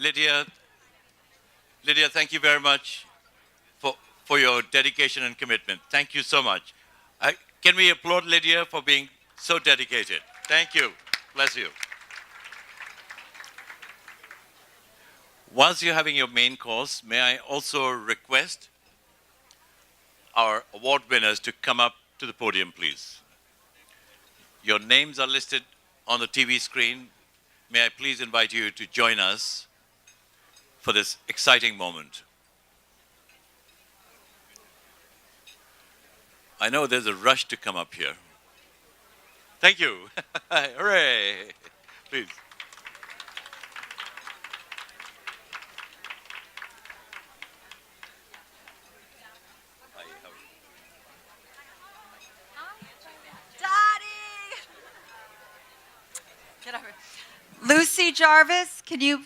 Lydia, thank you very much for your dedication and commitment. Thank you so much. Can we applaud Lydia for being so dedicated? Thank you. Bless you. Whilst you're having your main course, may I also request our award winners to come up to the podium, please. Your names are listed on the TV screen. May I please invite you to join us for this exciting moment. I know there's a rush to come up here. Thank you. Hooray. Please. Dottie! Get over. Lucy Jarvis, can you?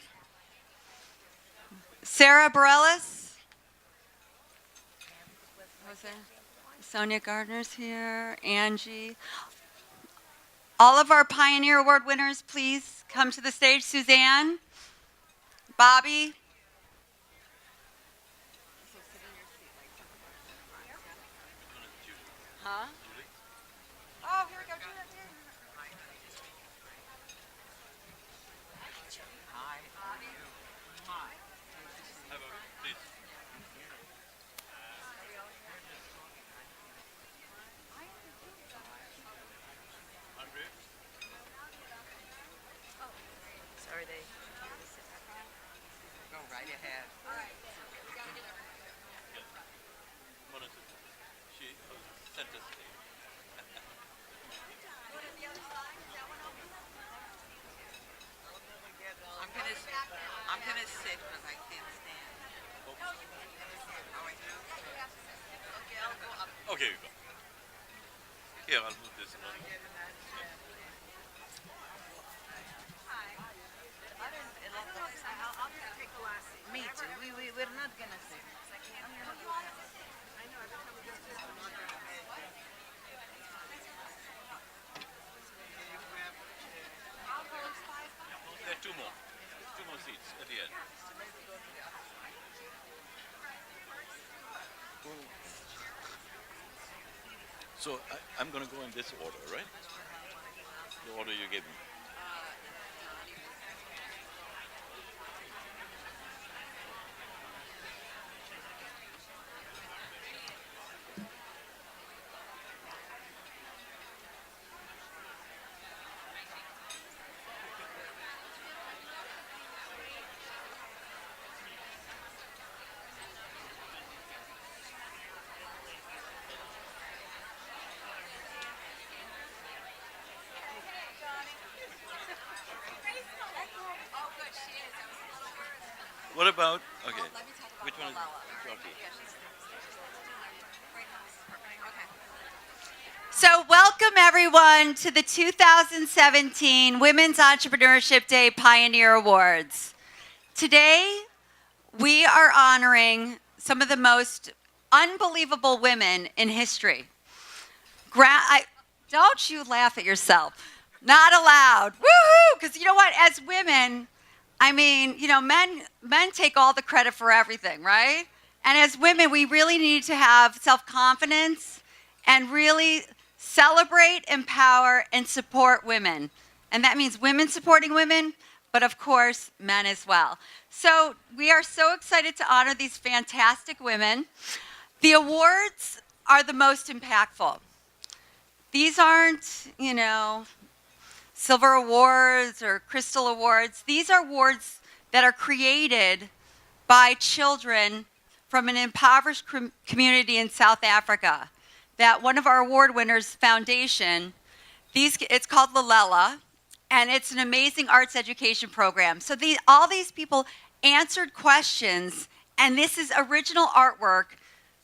Sarah Bareilles? Sonya Gardner's here. Angie. All of our Pioneer Award winners, please come to the stage. Suzanne, Bobby. Huh? Oh, here we go. Sorry, they go right ahead. She sent us. I'm gonna sit because I can't stand. Okay. Here, I'll move this. Me too. We're not gonna sit. There are two more seats at the end. So I'm going to go in this order, right? The order you gave me. What about, okay, which one is Dottie? So welcome everyone to the 2017 Women's Entrepreneurship Day Pioneer Awards. Today, we are honoring some of the most unbelievable women in history. Don't you laugh at yourself. Not allowed. Woohoo! Because you know what? As women, I mean, you know, men take all the credit for everything, right? And as women, we really need to have self-confidence and really celebrate, empower, and support women. And that means women supporting women, but of course, men as well. So we are so excited to honor these fantastic women. The awards are the most impactful. These aren't, you know, silver awards or crystal awards. These are awards that are created by children from an impoverished community in South Africa. That one of our award winners foundation, it's called Lalela, and it's an amazing arts education program. So all these people answered questions, and this is original artwork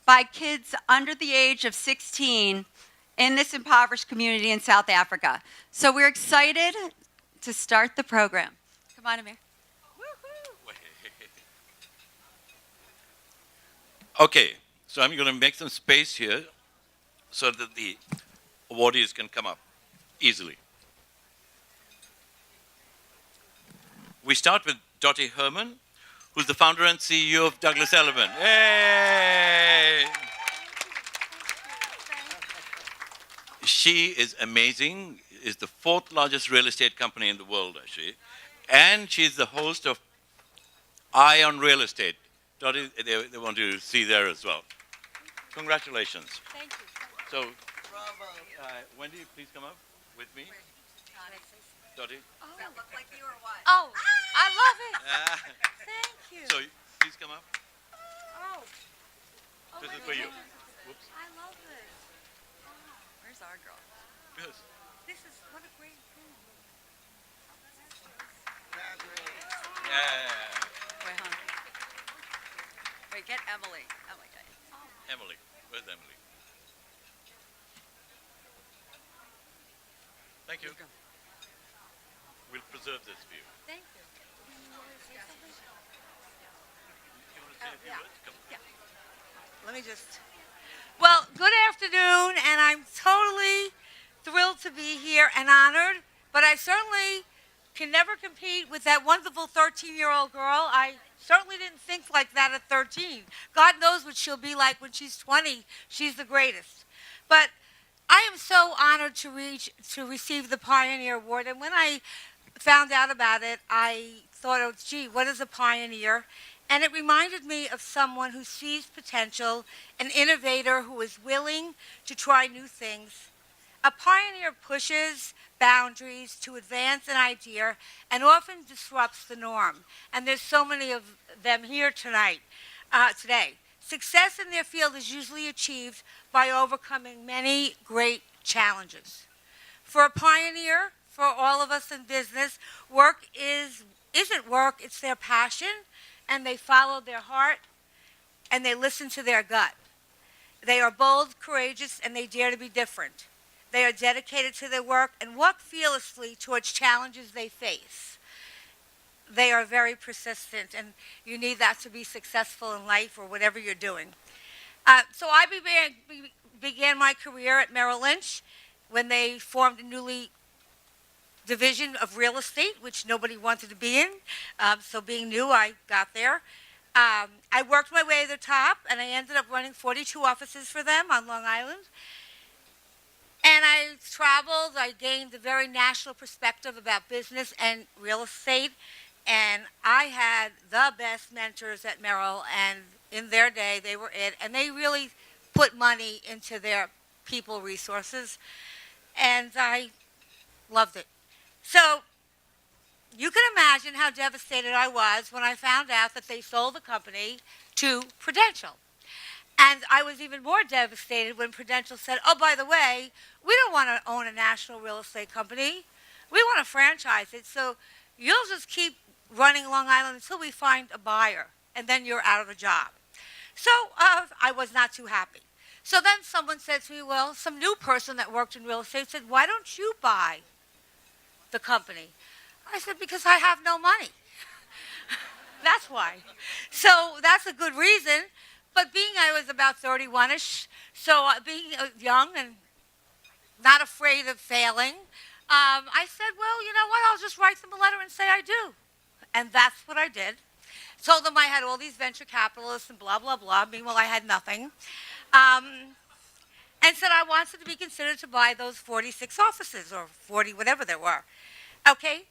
by kids under the age of 16 in this impoverished community in South Africa. So we're excited to start the program. Come on, Amir. Okay, so I'm going to make some space here so that the awardees can come up easily. We start with Dottie Herman, who's the founder and CEO of Douglas Elliman. Yay! She is amazing, is the fourth largest real estate company in the world, actually. And she's the host of Eye on Real Estate. Dottie, they want to see there as well. Congratulations. Thank you. So, Wendy, please come up with me. Dottie. Oh. Does that look like you or what? Oh, I love it. Thank you. So, please come up. Oh. This is for you. Whoops. I love this. Where's our girl? Yes. This is what a great thing. Yeah. Wait, hon. Wait, get Emily. Emily, get it. Emily. Where's Emily? Thank you. We'll preserve this view. Thank you. You want to say a few words? Come. Let me just. Well, good afternoon, and I'm totally thrilled to be here and honored, but I certainly can never compete with that wonderful 13-year-old girl. I certainly didn't think like that at 13. God knows what she'll be like when she's 20. She's the greatest. But I am so honored to receive the Pioneer Award, and when I found out about it, I thought, oh, gee, what is a pioneer? And it reminded me of someone who sees potential, an innovator who is willing to try new things. A pioneer pushes boundaries to advance an idea and often disrupts the norm. And there's so many of them here today. Success in their field is usually achieved by overcoming many great challenges. For a pioneer, for all of us in business, work isn't work, it's their passion, and they follow their heart, and they listen to their gut. They are bold, courageous, and they dare to be different. They are dedicated to their work and walk fearlessly towards challenges they face. They are very persistent, and you need that to be successful in life or whatever you're doing. So I began my career at Merrill Lynch when they formed a newly division of real estate, which nobody wanted to be in. So being new, I got there. I worked my way to the top, and I ended up running 42 offices for them on Long Island. And I traveled. I gained a very national perspective about business and real estate. And I had the best mentors at Merrill, and in their day, they were it. And they really put money into their people resources, and I loved it. So you can imagine how devastated I was when I found out that they sold the company to Prudential. And I was even more devastated when Prudential said, oh, by the way, we don't want to own a national real estate company. We want to franchise it, so you'll just keep running Long Island until we find a buyer, and then you're out of a job. So I was not too happy. So then someone said to me, well, some new person that worked in real estate said, why don't you buy the company? I said, because I have no money. That's why. So that's a good reason. But being I was about 31-ish, so being young and not afraid of failing, I said, well, you know what, I'll just write them a letter and say I do. And that's what I did. Told them I had all these venture capitalists and blah, blah, blah. Meanwhile, I had nothing. And said I wanted to be considered to buy those 46 offices or 40, whatever there were. Okay?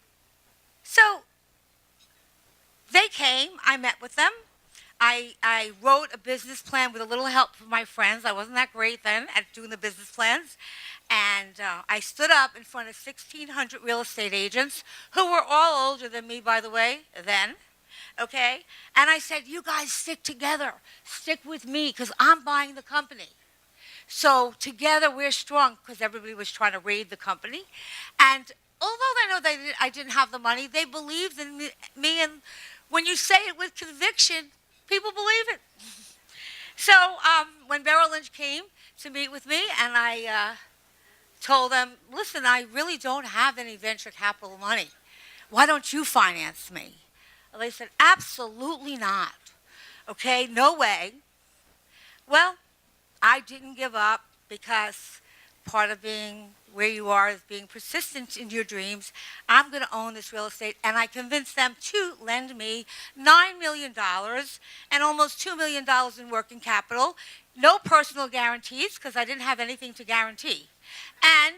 So they came. I met with them. I wrote a business plan with a little help from my friends. I wasn't that great then at doing the business plans. And I stood up in front of 1,600 real estate agents, who were all older than me, by the way, then. Okay? And I said, you guys stick together. Stick with me, because I'm buying the company. So together we're strong, because everybody was trying to raid the company. And although they know I didn't have the money, they believed in me. And when you say it with conviction, people believe it. So when Merrill Lynch came to meet with me, and I told them, listen, I really don't have any venture capital money. Why don't you finance me? And they said, absolutely not. Okay, no way. Well, I didn't give up, because part of being where you are is being persistent in your dreams. I'm going to own this real estate. And I convinced them to lend me $9 million and almost $2 million in working capital. No personal guarantees because I didn't have anything to guarantee. And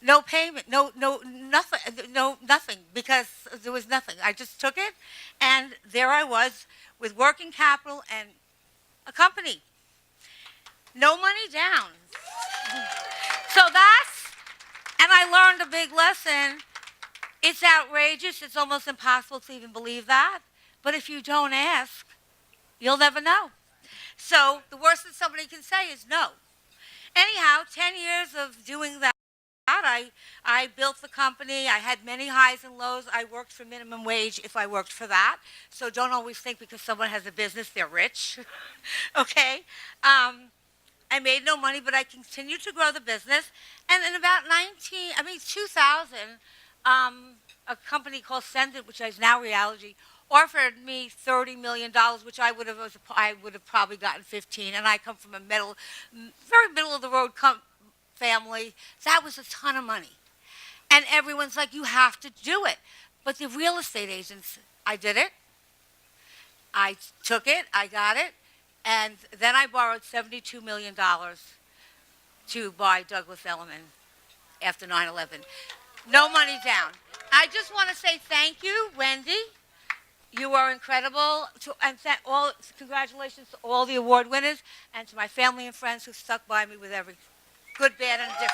no payment, nothing, because there was nothing. I just took it, and there I was with working capital and a company. No money down. So and I learned a big lesson. It's outrageous. It's almost impossible to even believe that. But if you don't ask, you'll never know. So the worst that somebody can say is no. Anyhow, 10 years of doing that, I built the company. I had many highs and lows. I worked for minimum wage if I worked for that. So don't always think because someone has a business, they're rich. Okay? I made no money, but I continued to grow the business. And in about 2000, a company called Sendit, which is now Reality, offered me $30 million, which I would have probably gotten 15. And I come from a very middle of the road family. That was a ton of money. And everyone's like, you have to do it. But the real estate agents, I did it. I took it. I got it. And then I borrowed $72 million to buy Douglas Elliman after 9/11. No money down. I just want to say thank you, Wendy. You are incredible. Congratulations to all the award winners and to my family and friends who stuck by me with every good, bad, and different.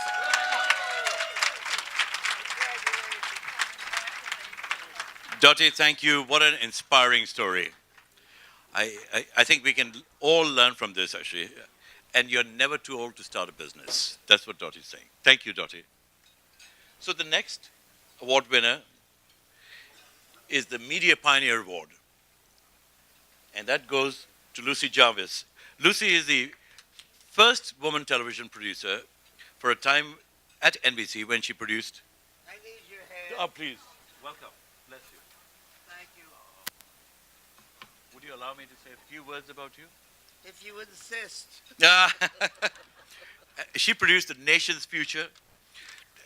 Dottie, thank you. What an inspiring story. I think we can all learn from this, actually. And you're never too old to start a business. That's what Dottie's saying. Thank you, Dottie. So the next award winner is the Media Pioneer Award. And that goes to Lucy Jarvis. Lucy is the first woman television producer for a time at NBC when she produced. I need your hand. Oh, please. Welcome. Bless you. Thank you. Would you allow me to say a few words about you? If you insist. She produced The Nation's Future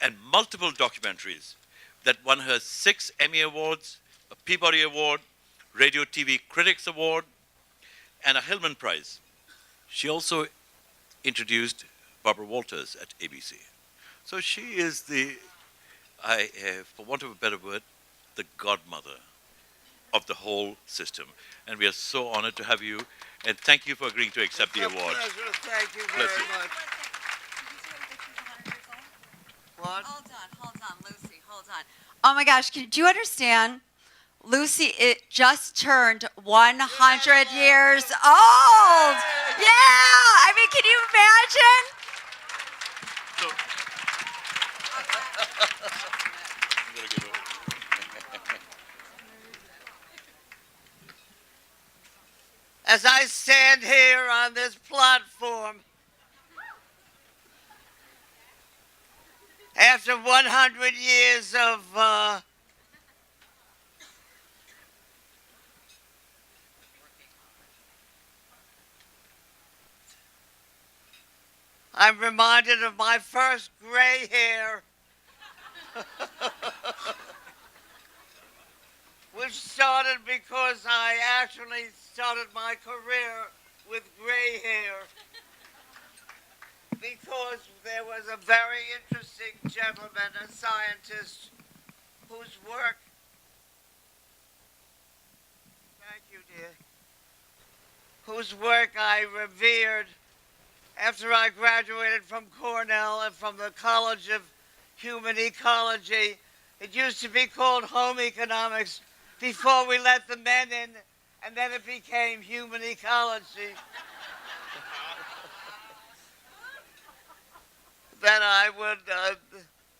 and multiple documentaries that won her 6 Emmy Awards, a Peabody Award, Radio TV Critics Award, and a Hillman Prize. She also introduced Barbara Walters at ABC. So she is for want of a better word, the godmother of the whole system. And we are so honored to have you. And thank you for agreeing to accept the award. Pleasure. Thank you Bless very you. much. What? Hold on, Lucy, hold on. Oh my gosh, do you understand? Lucy, it just turned 100 years old. Yeah, I mean, can you imagine? So, I'm gonna give it. As I stand here on this platform, after 100 years of I'm reminded of my first gray hair, which started because I actually started my career with gray hair, because there was a very interesting gentleman, a scientist, whose work, thank you, dear, whose work I revered after I graduated from Cornell and from the College of Human Ecology. It used to be called home economics before we let the men in, and then it became human ecology. Then I would,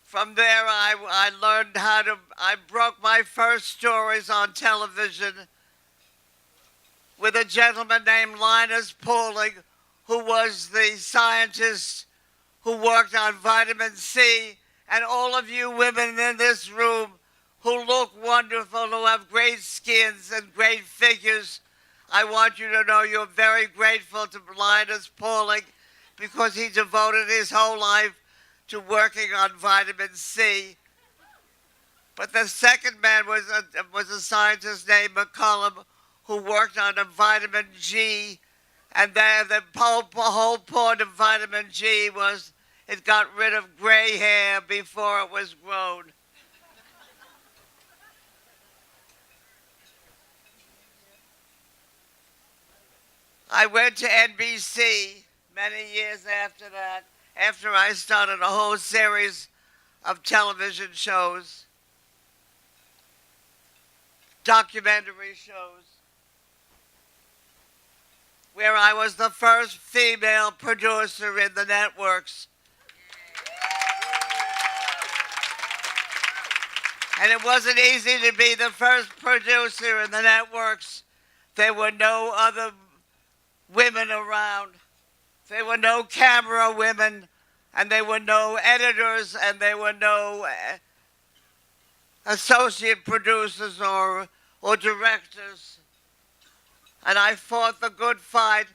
from there I learned I broke my first stories on television with a gentleman named Linus Pauling, who was the scientist who worked on vitamin C, and all of you women in this room who look wonderful, who have great skins and great figures, I want you to know you're very grateful to Linus Pauling because he devoted his whole life to working on vitamin C. But the second man was a scientist named McCullum who worked on a vitamin G, and the whole point of vitamin G was it got rid of gray hair before it was grown. I went to NBC many years after that, after I started a whole series of television shows, documentary shows, where I was the first female producer in the networks. And it wasn't easy to be the first producer in the networks. There were no other women around. There were no camera women, and there were no editors, and there were no associate producers or directors. And I fought the good fight,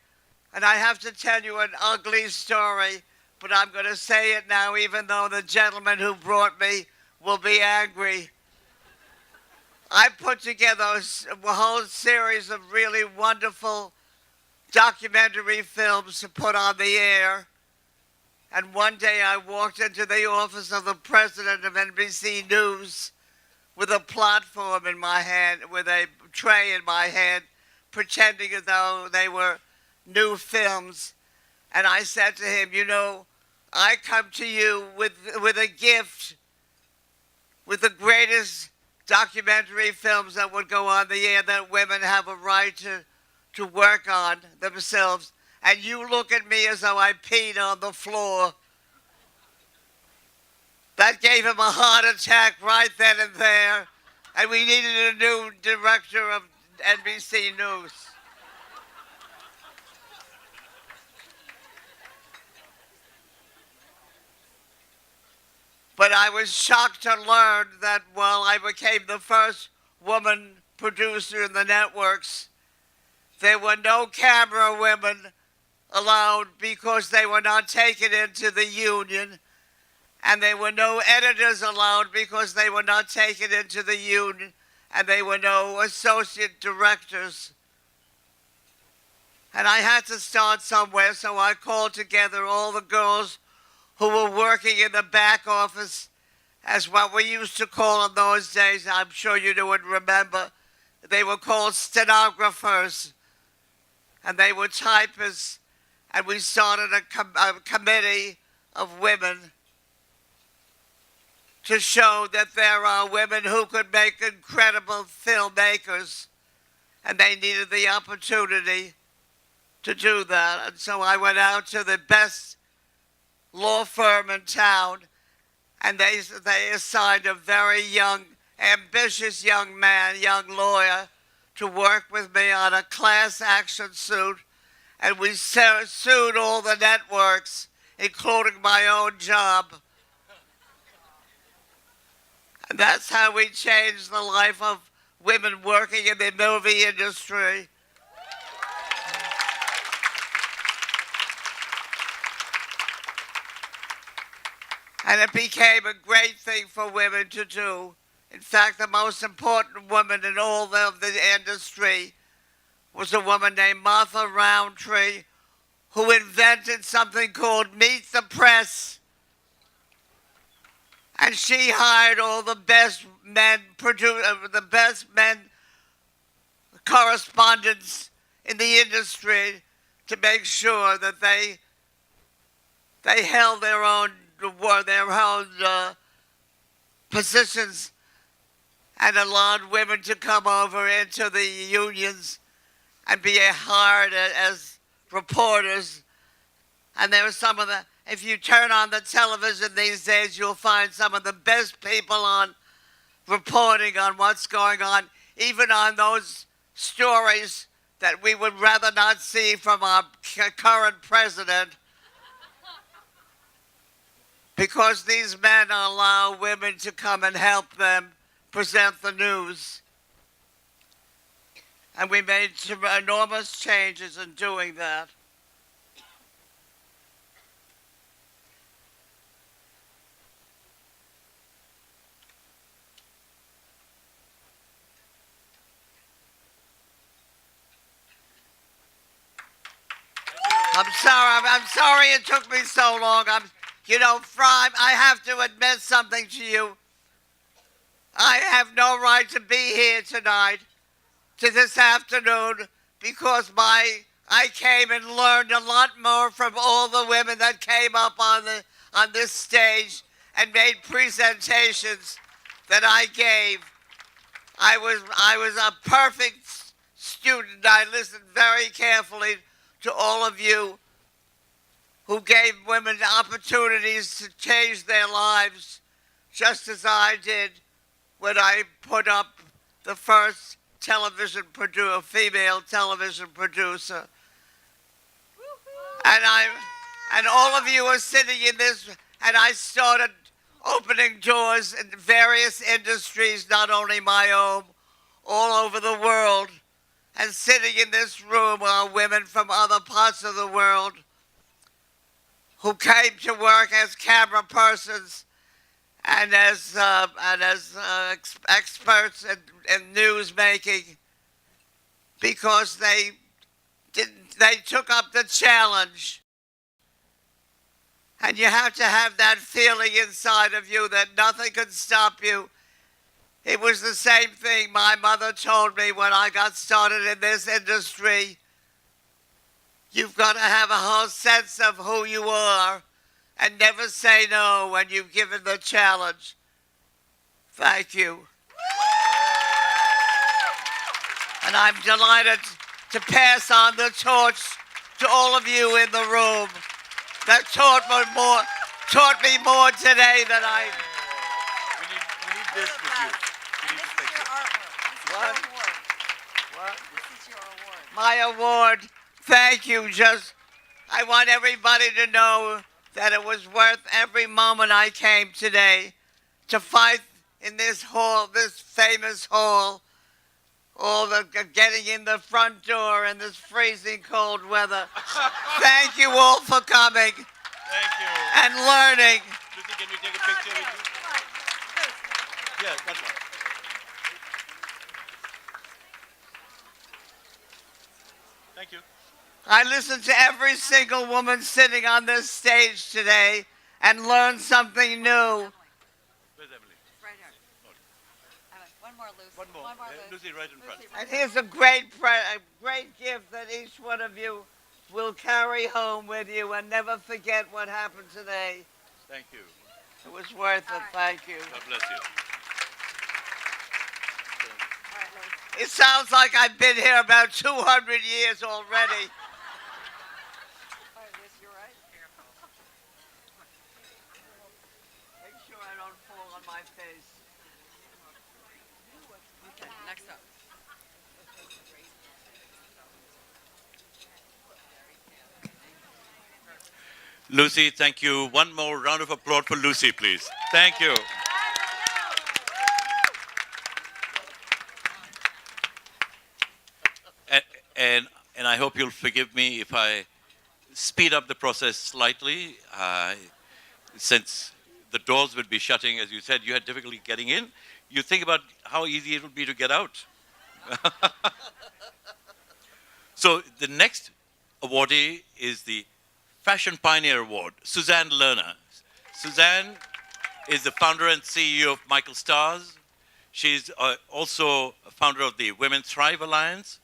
and I have to tell you an ugly story, but I'm going to say it now, even though the gentleman who brought me will be angry. I put together a whole series of really wonderful documentary films to put on the air. And one day I walked into the office of the president of NBC News with a platform in my hand, with a tray in my hand, pretending as though they were new films. And I said to him, you know, I come to you with a gift, with the greatest documentary films that would go on the air that women have a right to work on themselves. And you look at me as though I peed on the floor. That gave him a heart attack right then and there. And we needed a new director of NBC News. But I was shocked to learn that while I became the first woman producer in the networks, there were no camera women allowed because they were not taken into the union, and there were no editors allowed because they were not taken into the union, and there were no associate directors. And I had to start somewhere, so I called together all the girls who were working in the back office, as what we used to call in those days, I'm sure you would remember, they were called stenographers, and they were typists, and we started a committee of women to show that there are women who could make incredible filmmakers, and they needed the opportunity to do that. And so I went out to the best law firm in town, and they assigned a very young, ambitious young man, young lawyer, to work with me on a class action suit, and we sued all the networks, including my own job. And that's how we changed the life of women working in the movie industry. And it became a great thing for women to do. In fact, the most important woman in all of the industry was a woman named Martha Roundtree, who invented something called Meet the Press. And she hired all the best men correspondents in the industry to make sure that they held their own positions and allowed women to come over into the unions and be hired as reporters. And there were some of the, if you turn on the television these days, you'll find some of the best people on reporting on what's going on, even on those stories that we would rather not see from our current president, because these men allow women to come and help them present the news. And we made some enormous changes in doing that. I'm sorry it took me so long. Fry, I have to admit something to you. I have no right to be here tonight, to this afternoon, because I came and learned a lot more from all the women that came up on this stage and made presentations that I gave. I was a perfect student. I listened very carefully to all of you who gave women opportunities to change their lives, just as I did when I put up the first female television producer. And all of you are sitting in this, and I started opening doors in various industries, not only my own, all over the world. And sitting in this room are women from other parts of the world who came to work as camera persons and as experts in news making, because they took up the challenge. And you have to have that feeling inside of you that nothing could stop you. It was the same thing my mother told me when I got started in this industry. You've got to have a whole sense of who you are and never say no when you've given the challenge. Thank you. And I'm delighted to pass on the torch to all of you in the room that taught me more today than I. We need this with you. We need to fix it. What? What? This is your award. My award. Thank you. I want everybody to know that it was worth every moment I came today to fight in this hall, this famous hall, all the getting in the front door in this freezing cold weather. Thank you all for coming Thank you. and learning. Lucy, can we take a picture with you? Yeah, that's one. Thank you. I listened to every single woman sitting on this stage today and learned something new. Where's Emily? Right here. One more, Lucy. One more. Lucy, right in front. And here's a great gift that each one of you will carry home with you and never forget what happened today. Thank you. It was worth it. Thank you. God bless you. It sounds like I've been here about 200 years already. Make sure I don't fall on my face. Okay, next up. Lucy, thank you. One more round of applause for Lucy, please. Thank you. And I hope you'll forgive me if I speed up the process slightly, since the doors would be shutting. As you said, you had difficulty getting in. You think about how easy it would be to get out. So the next awardee is the Fashion Pioneer Award, Suzanne Lerner. Suzanne is the founder and CEO of Michael Stars. She's also a founder of the Women Thrive Alliance,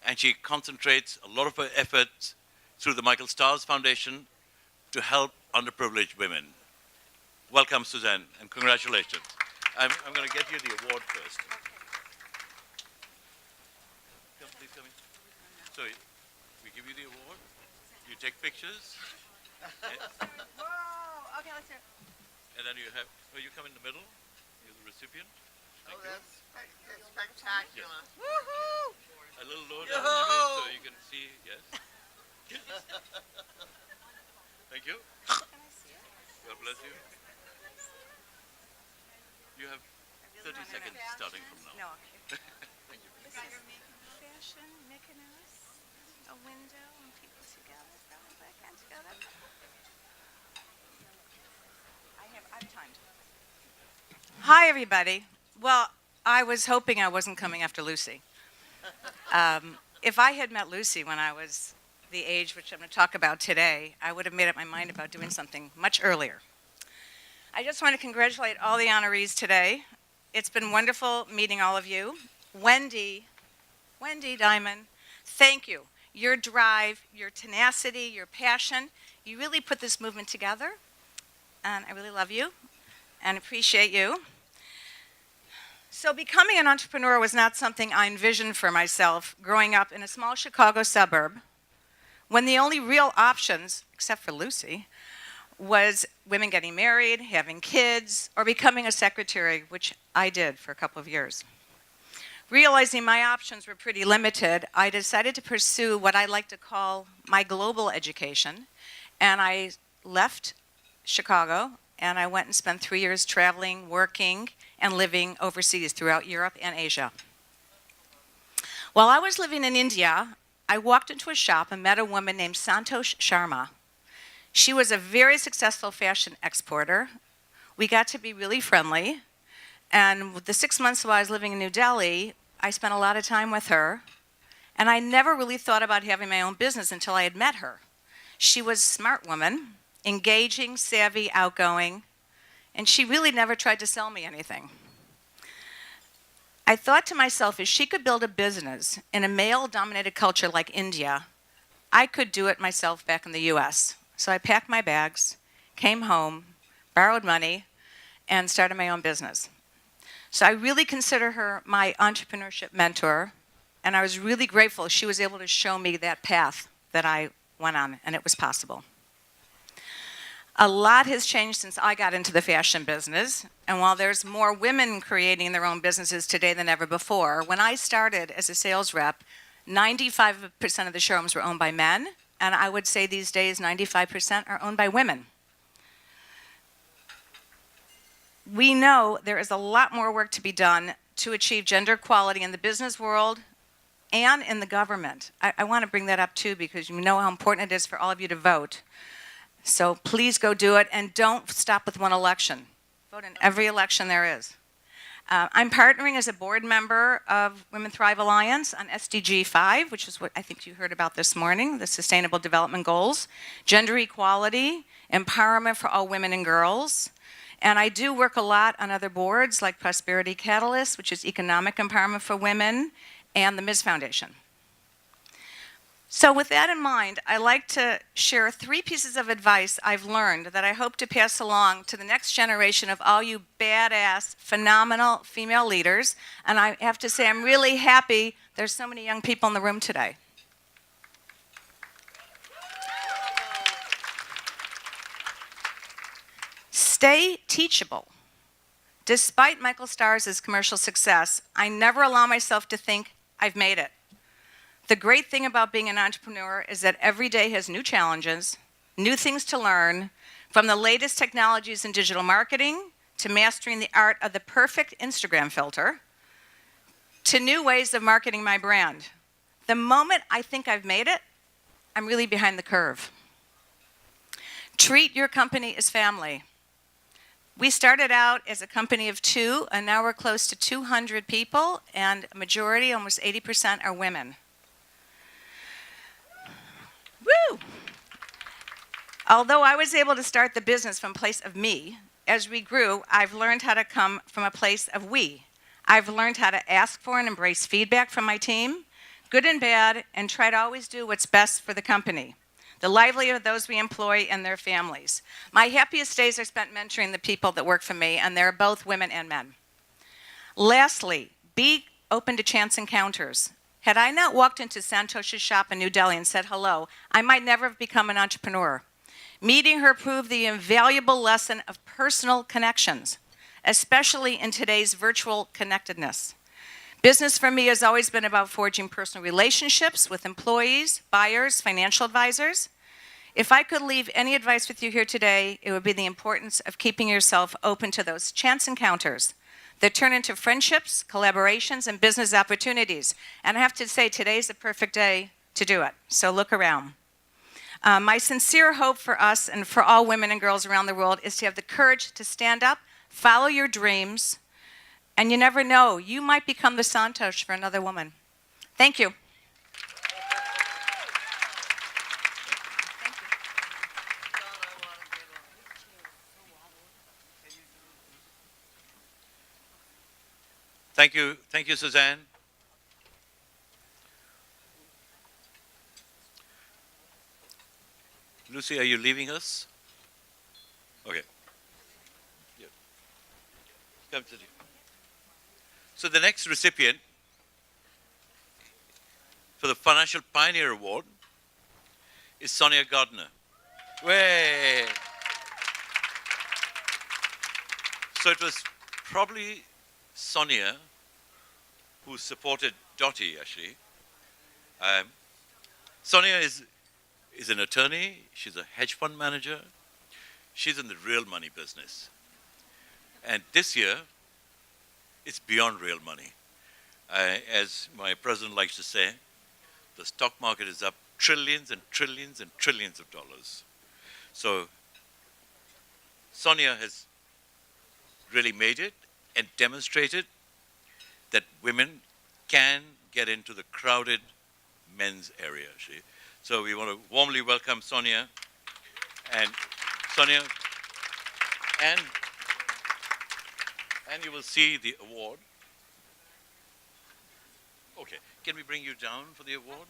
and she concentrates a lot of her efforts through the Michael Stars Foundation to help underprivileged women. Welcome, Suzanne, and congratulations. I'm going to get you the award first. Please come in. So we give you the award. You take pictures. Whoa. Okay, let's do it. And then you come in the middle. You're the recipient. Thank you. That's spectacular. Woohoo! A little lower down so you can see, yes. Thank you. God bless you. You have 30 seconds starting from now. No. Thank you. This is fashion, Mykonos, a window, and people together, going back and together. I have time. Hi, everybody. Well, I was hoping I wasn't coming after Lucy. If I had met Lucy when I was the age which I'm going to talk about today, I would have made up my mind about doing something much earlier. I just want to congratulate all the honorees today. It's been wonderful meeting all of you. Wendy Diamond, thank you. Your drive, your tenacity, your passion, you really put this movement together, and I really love you and appreciate you. So becoming an entrepreneur was not something I envisioned for myself growing up in a small Chicago suburb when the only real options, except for Lucy, was women getting married, having kids, or becoming a secretary, which I did for a couple of years. Realizing my options were pretty limited, I decided to pursue what I like to call my global education, and I left Chicago, and I went and spent 3 years traveling, working, and living overseas throughout Europe and Asia. While I was living in India, I walked into a shop and met a woman named Santosh Sharma. She was a very successful fashion exporter. We got to be really friendly, and with the 6 months while I was living in New Delhi, I spent a lot of time with her, and I never really thought about having my own business until I had met her. She was a smart woman, engaging, savvy, outgoing, and she really never tried to sell me anything. I thought to myself, if she could build a business in a male-dominated culture like India, I could do it myself back in the US. So I packed my bags, came home, borrowed money, and started my own business. So I really consider her my entrepreneurship mentor, and I was really grateful she was able to show me that path that I went on, and it was possible. A lot has changed since I got into the fashion business, and while there's more women creating their own businesses today than ever before, when I started as a sales rep, 95% of the showrooms were owned by men, and I would say these days 95% are owned by women. We know there is a lot more work to be done to achieve gender equality in the business world and in the government. I want to bring that up too because you know how important it is for all of you to vote. So please go do it, and don't stop with one election. Vote in every election there is. I'm partnering as a board member of Women Thrive Alliance on SDG 5, which is what I think you heard about this morning, the Sustainable Development Goals, gender equality, empowerment for all women and girls. And I do work a lot on other boards like Prosperity Catalyst, which is economic empowerment for women, and the Ms. Foundation. So with that in mind, I like to share 3 pieces of advice I've learned that I hope to pass along to the next generation of all you badass, phenomenal female leaders. And I have to say I'm really happy there's so many young people in the room today. Stay teachable. Despite Michael Stars' commercial success, I never allow myself to think I've made it. The great thing about being an entrepreneur is that every day has new challenges, new things to learn, from the latest technologies in digital marketing to mastering the art of the perfect Instagram filter to new ways of marketing my brand. The moment I think I've made it, I'm really behind the curve. Treat your company as family. We started out as a company of 2, and now we're close to 200 people, and a majority, almost 80%, are women. Woo! Although I was able to start the business from a place of me, as we grew, I've learned how to come from a place of we. I've learned how to ask for and embrace feedback from my team, good and bad, and try to always do what's best for the company, the livelihood of those we employ and their families. My happiest days are spent mentoring the people that work for me, and they're both women and men. Lastly, be open to chance encounters. Had I not walked into Santosh's shop in New Delhi and said hello, I might never have become an entrepreneur. Meeting her proved the invaluable lesson of personal connections, especially in today's virtual connectedness. Business for me has always been about forging personal relationships with employees, buyers, financial advisors. If I could leave any advice with you here today, it would be the importance of keeping yourself open to those chance encounters that turn into friendships, collaborations, and business opportunities. And I have to say, today's the perfect day to do it, so look around. My sincere hope for us and for all women and girls around the world is to have the courage to stand up, follow your dreams, and you never know, you might become the Santosh for another woman. Thank you. Thank you, Suzanne. Lucy, are you leaving us? Okay. Yeah. Come to you. So the next recipient for the Financial Pioneer Award is Sonya Gardner. Way. So it was probably Sonya who supported Dottie, actually. Sonya is an attorney. She's a hedge fund manager. She's in the real money business. And this year, it's beyond real money. As my president likes to say, the stock market is up trillions and trillions and trillions of dollars. So Sonya has really made it and demonstrated that women can get into the crowded men's area. So we want to warmly welcome Sonya. And Sonya, and you will see the award. Okay, can we bring you down for the award?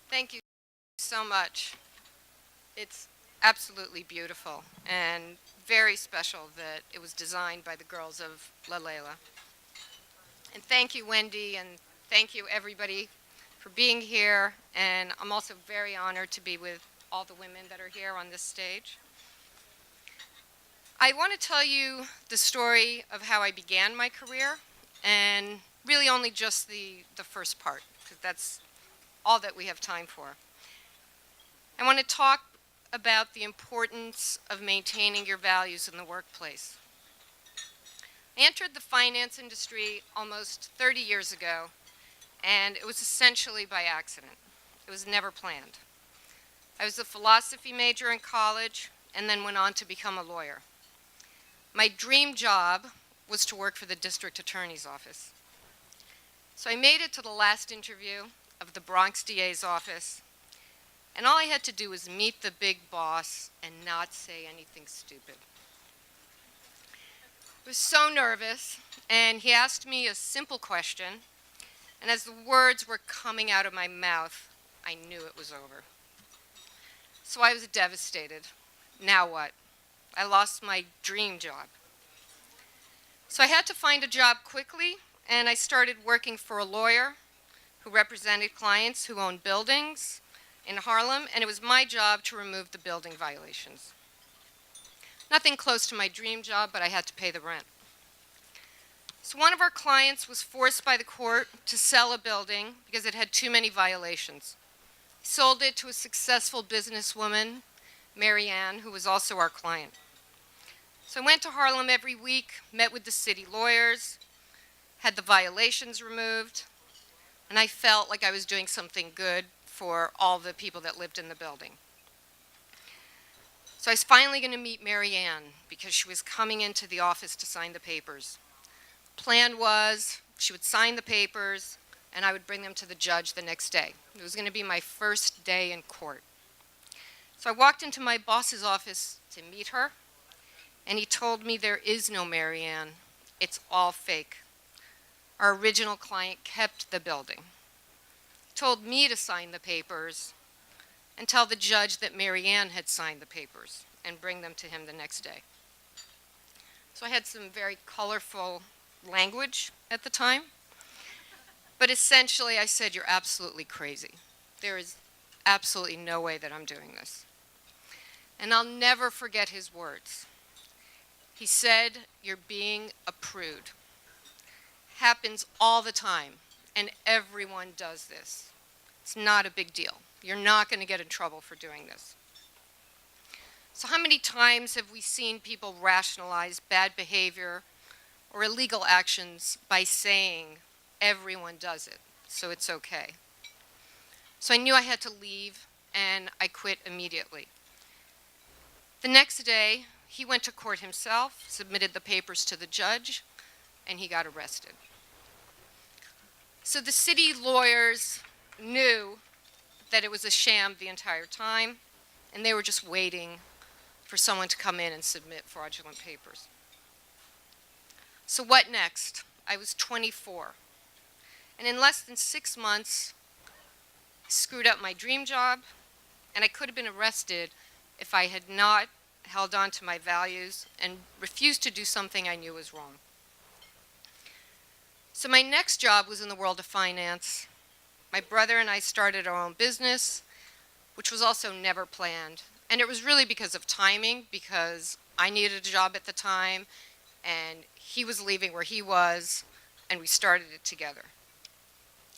Thank you so much. It's absolutely beautiful and very special that it was designed by the girls of La Layla. And thank you, Wendy, and thank you, everybody, for being here. And I'm also very honored to be with all the women that are here on this stage. I want to tell you the story of how I began my career, and really only just the first part, because that's all that we have time for. I want to talk about the importance of maintaining your values in the workplace. I entered the finance industry almost 30 years ago, and it was essentially by accident. It was never planned. I was a philosophy major in college and then went on to become a lawyer. My dream job was to work for the district attorney's office. So I made it to the last interview of the Bronx DA's office, and all I had to do was meet the big boss and not say anything stupid. I was so nervous, and he asked me a simple question, and as the words were coming out of my mouth, I knew it was over. So I was devastated. Now what? I lost my dream job. So I had to find a job quickly, and I started working for a lawyer who represented clients who owned buildings in Harlem, and it was my job to remove the building violations. Nothing close to my dream job, but I had to pay the rent. So one of our clients was forced by the court to sell a building because it had too many violations. He sold it to a successful businesswoman, Mary Ann, who was also our client. So I went to Harlem every week, met with the city lawyers, had the violations removed, and I felt like I was doing something good for all the people that lived in the building. So I was finally going to meet Mary Ann because she was coming into the office to sign the papers. Plan was she would sign the papers and I would bring them to the judge the next day. It was going to be my first day in court. So I walked into my boss's office to meet her, and he told me there is no Mary Ann. It's all fake. Our original client kept the building. He told me to sign the papers and tell the judge that Mary Ann had signed the papers and bring them to him the next day. So I had some very colorful language at the time, but essentially I said, "You're absolutely crazy. There is absolutely no way that I'm doing this." And I'll never forget his words. He said, "You're being a prude. Happens all the time, and everyone does this. It's not a big deal. You're not going to get in trouble for doing this." So how many times have we seen people rationalize bad behavior or illegal actions by saying everyone does it? so it's okay. So I knew I had to leave, and I quit immediately. The next day, he went to court himself, submitted the papers to the judge, and he got arrested. So the city lawyers knew that it was a sham the entire time, and they were just waiting for someone to come in and submit fraudulent papers. So what next? I was 24. And in less than 6 months, I screwed up my dream job, and I could have been arrested if I had not held on to my values and refused to do something I knew was wrong. So my next job was in the world of finance. My brother and I started our own business, which was also never planned. And it was really because of timing, because I needed a job at the time, and he was leaving where he was, and we started it together.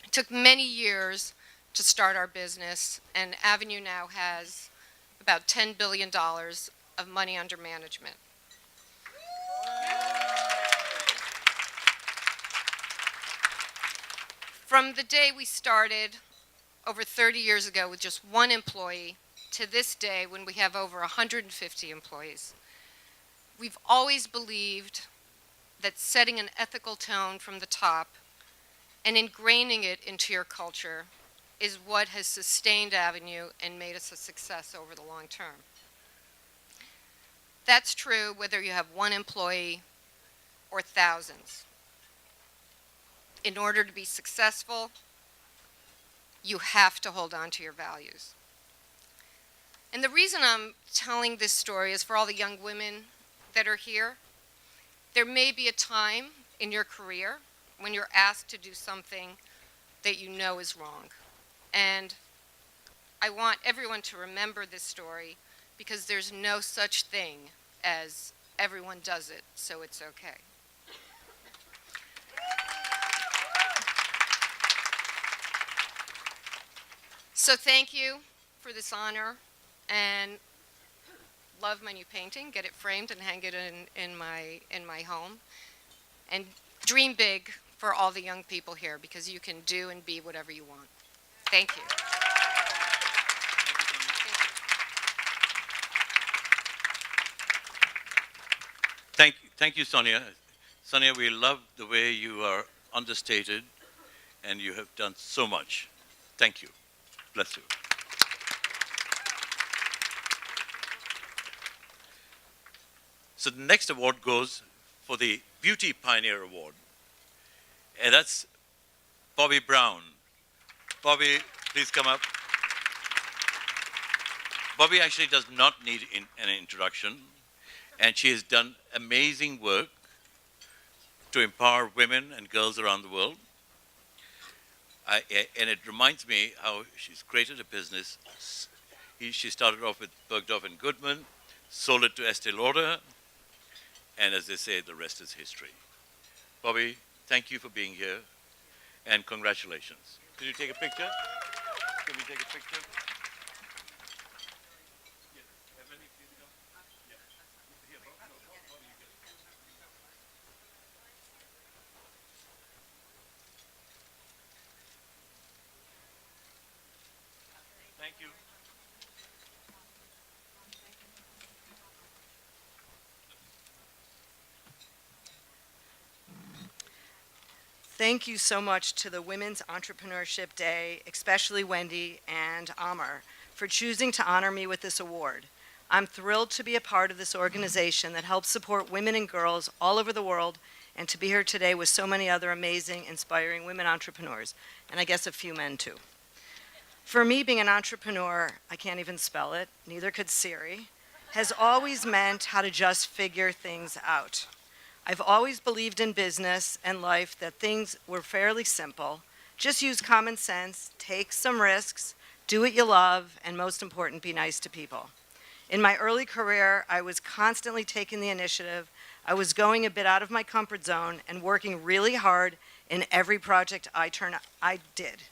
It took many years to start our business, and Avenue now has about $10 billion of money under management. From the day we started over 30 years ago with just one employee to this day when we have over 150 employees, we've always believed that setting an ethical tone from the top and ingraining it into your culture is what has sustained Avenue and made us a success over the long term. That's true whether you have one employee or thousands. In order to be successful, you have to hold on to your values. And the reason I'm telling this story is for all the young women that are here. There may be a time in your career when you're asked to do something that you know is wrong. And I want everyone to remember this story because there's no such thing as everyone does it, so it's okay. So thank you for this honor, and love my new painting. Get it framed and hang it in my home. And dream big for all the young people here, because you can do and be whatever you want. Thank you. Thank you, Sonya. Sonya, we love the way you are understated, and you have done so much. Thank you. Bless you. So the next award goes for the Beauty Pioneer Award. And that's Bobby Brown. Bobby, please come up. Bobby actually does not need an introduction, and she has done amazing work to empower women and girls around the world. And it reminds me how she's created a business. She started off with Bergdorf and Goodman, sold it to Estee Lauder, and as they say, the rest is history. Bobby, thank you for being here, and congratulations. Can you take a picture? Can we take a picture? Thank you. Thank you so much to the Women's Entrepreneurship Day, especially Wendy and Amar, for choosing to honor me with this award. I'm thrilled to be a part of this organization that helps support women and girls all over the world, and to be here today with so many other amazing, inspiring women entrepreneurs, and I guess a few men too. For me, being an entrepreneur, I can't even spell it, neither could Siri, has always meant how to just figure things out. I've always believed in business and life that things were fairly simple. Just use common sense, take some risks, do what you love, and most important, be nice to people. In my early career, I was constantly taking the initiative. I was going a bit out of my comfort zone and working really hard in every project I did.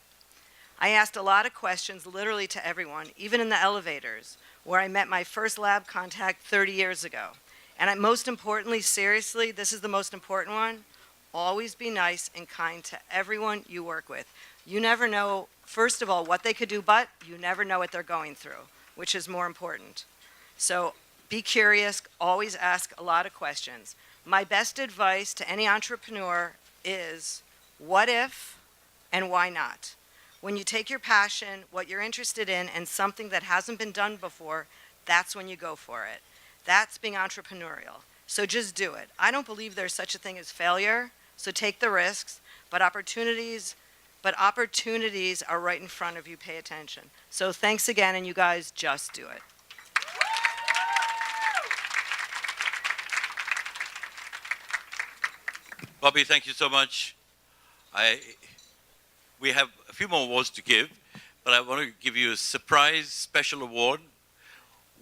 I asked a lot of questions literally to everyone, even in the elevators, where I met my first lab contact 30 years ago. And most importantly, seriously, this is the most important one, always be nice and kind to everyone you work with. You never know, first of all, what they could do, but you never know what they're going through, which is more important. So be curious, always ask a lot of questions. My best advice to any entrepreneur is, what if and why not? When you take your passion, what you're interested in, and something that hasn't been done before, that's when you go for it. That's being entrepreneurial. So just do it. I don't believe there's such a thing as failure, so take the risks, but opportunities are right in front of you. Pay attention. So thanks again, and you guys just do it. Bobby, thank you so much. We have a few more awards to give, but I want to give you a surprise special award.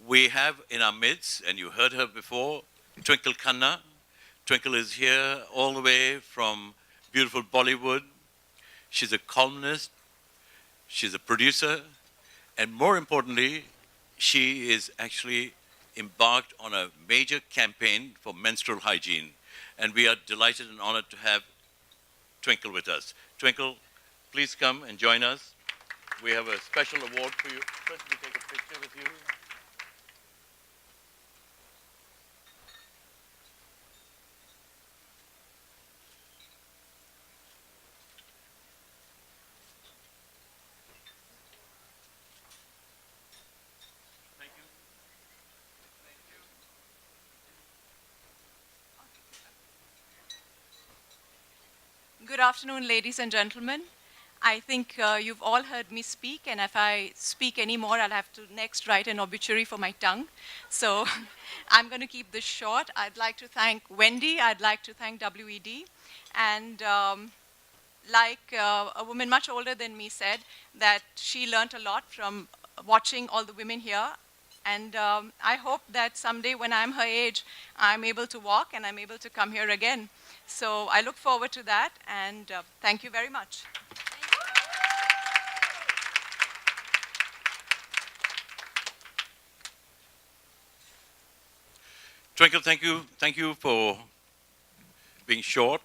We have in our midst, and you heard her before, Twinkle Khanna. Twinkle is here all the way from beautiful Bollywood. She's a columnist, she's a producer, and more importantly, she is actually embarked on a major campaign for menstrual hygiene. And we are delighted and honored to have Twinkle with us. Twinkle, please come and join us. We have a special award for you. First, we take a picture with you. Good afternoon, ladies and gentlemen. I think you've all heard me speak, and if I speak any more, I'll have to next write an obituary for my tongue. So I'm going to keep this short. I'd like to thank Wendy. I'd like to thank WED. And like a woman much older than me said, that she learned a lot from watching all the women here. And I hope that someday when I'm her age, I'm able to walk and I'm able to come here again. So I look forward to that, and thank you very much. Twinkle, thank you for being short.